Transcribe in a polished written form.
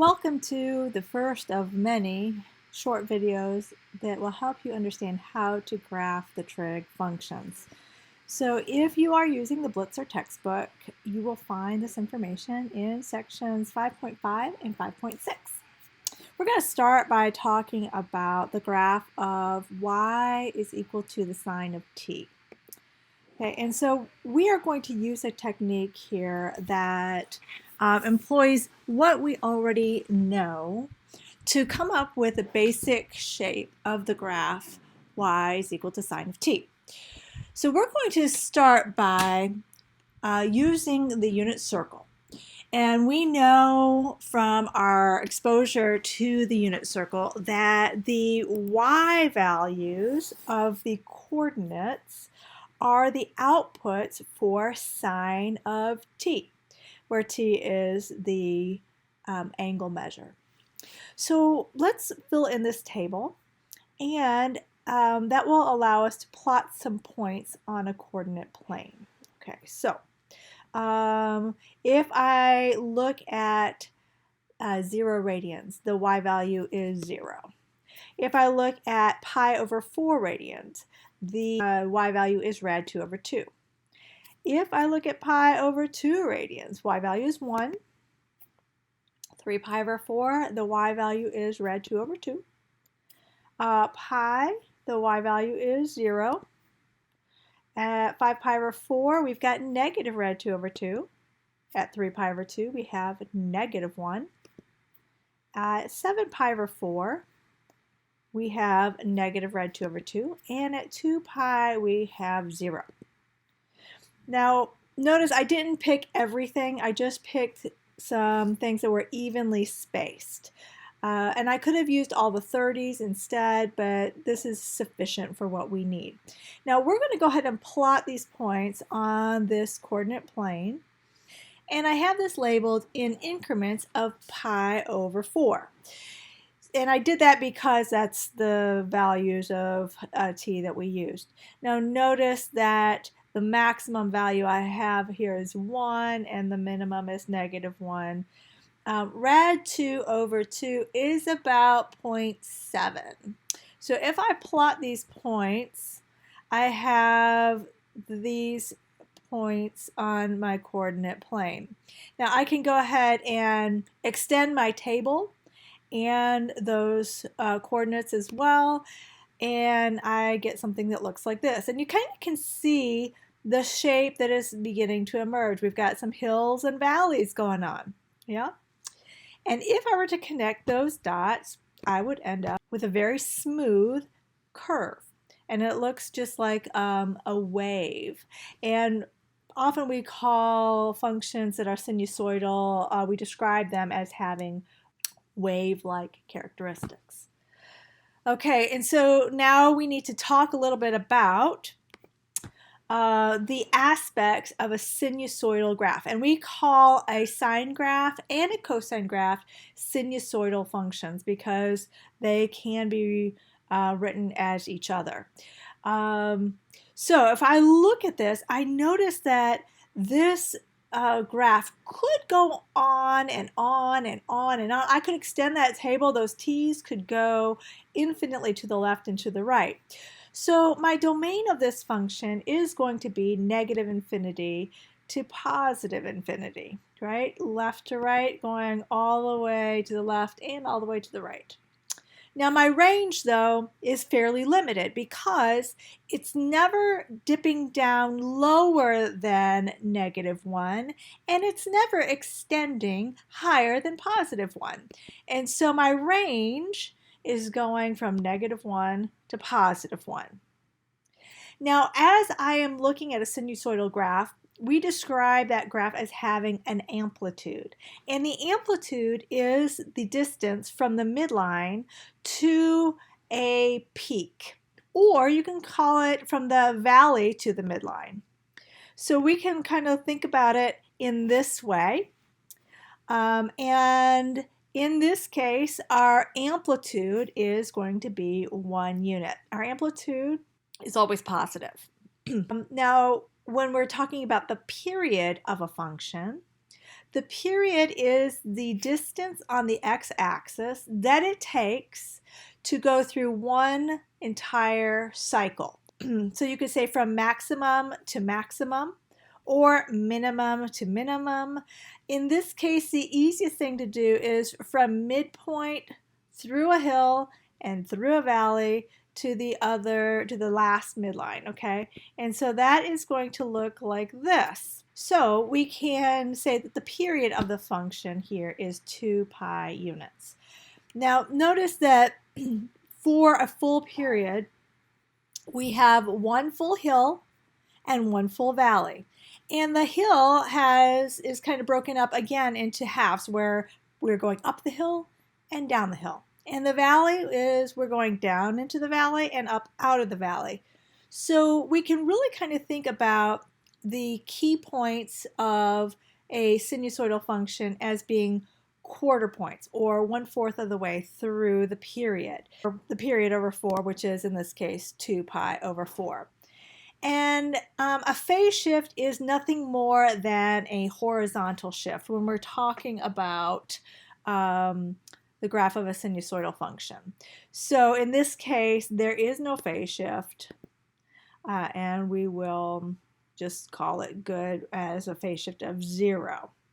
Welcome to the first of many short videos that will help you understand how to graph the trig functions. So if you are using the Blitzer textbook, you will find this information in sections 5.5 and 5.6. We're going to start by talking about the graph of y is equal to the sine of t. Okay, and so we are going to use a technique here that employs what we already know to come up with a basic shape of the graph y is equal to sine of t. So we're going to start by using the unit circle. And we know from our exposure to the unit circle that the y values of the coordinates are the outputs for sine of t, where t is the angle measure. So let's fill in this table, and that will allow us to plot some points on a coordinate plane. Okay, so if I look at 0 radians, the y value is 0. If I look at pi over 4 radians, the y value is rad 2 over 2. If I look at pi over 2 radians, y value is 1. 3 pi over 4, the y value is rad 2 over 2. Pi, the y value is 0. At 5 pi over 4, we've got negative rad 2 over 2. At 3 pi over 2, we have negative 1. At 7 pi over 4, we have negative rad 2 over 2. And at 2 pi, we have 0. Now, notice I didn't pick everything. I just picked some things that were evenly spaced. And I could have used all the 30s instead, but this is sufficient for what we need. Now we're going to go ahead and plot these points on this coordinate plane. And I have this labeled in increments of pi over 4. And I did that because that's the values of t that we used. Now notice that the maximum value I have here is 1 and the minimum is negative 1. Rad 2 over 2 is about 0.7. So if I plot these points, I have these points on my coordinate plane. Now I can go ahead and extend my table and those coordinates as well, and I get something that looks like this. And you kind of can see the shape that is beginning to emerge. We've got some hills and valleys going on. Yeah? And if I were to connect those dots, I would end up with a very smooth curve. And it looks just like a wave. And often we call functions that are sinusoidal, we describe them as having wave-like characteristics. Okay, and so now we need to talk a little bit about the aspects of a sinusoidal graph. And we call a sine graph and a cosine graph sinusoidal functions because they can be written as each other. So if I look at this, I notice that this graph could go on and on and on and on. I could extend that table. Those t's could go infinitely to the left and to the right. So my domain of this function is going to be negative infinity to positive infinity, right? Left to right, going all the way to the left and all the way to the right. Now my range, though, is fairly limited because it's never dipping down lower than negative 1, and it's never extending higher than positive 1. And so my range is going from negative 1 to positive 1. Now, as I am looking at a sinusoidal graph, we describe that graph as having an amplitude. And the amplitude is the distance from the midline to a peak. Or you can call it from the valley to the midline. So we can kind of think about it in this way. And in this case, our amplitude is going to be 1 unit. Our amplitude is always positive. Now, when we're talking about the period of a function, The period is the distance on the x-axis that it takes to go through one entire cycle. So you could say from maximum to maximum or minimum to minimum. In this case, the easiest thing to do is from midpoint through a hill and through a valley to the last midline, okay? And so that is going to look like this. So we can say that the period of the function here is 2 pi units. Now notice that for a full period, we have one full hill and one full valley. And the hill is kind of broken up again into halves where we're going up the hill and down the hill. And the valley is we're going down into the valley and up out of the valley. So we can really kind of think about the key points of a sinusoidal function as being quarter points, or 1/4 of the way through the period, or the period over 4, which is in this case 2 pi over 4. And a phase shift is nothing more than a horizontal shift when we're talking about the graph of a sinusoidal function. So in this case, there is no phase shift, and we will just call it good as a phase shift of 0.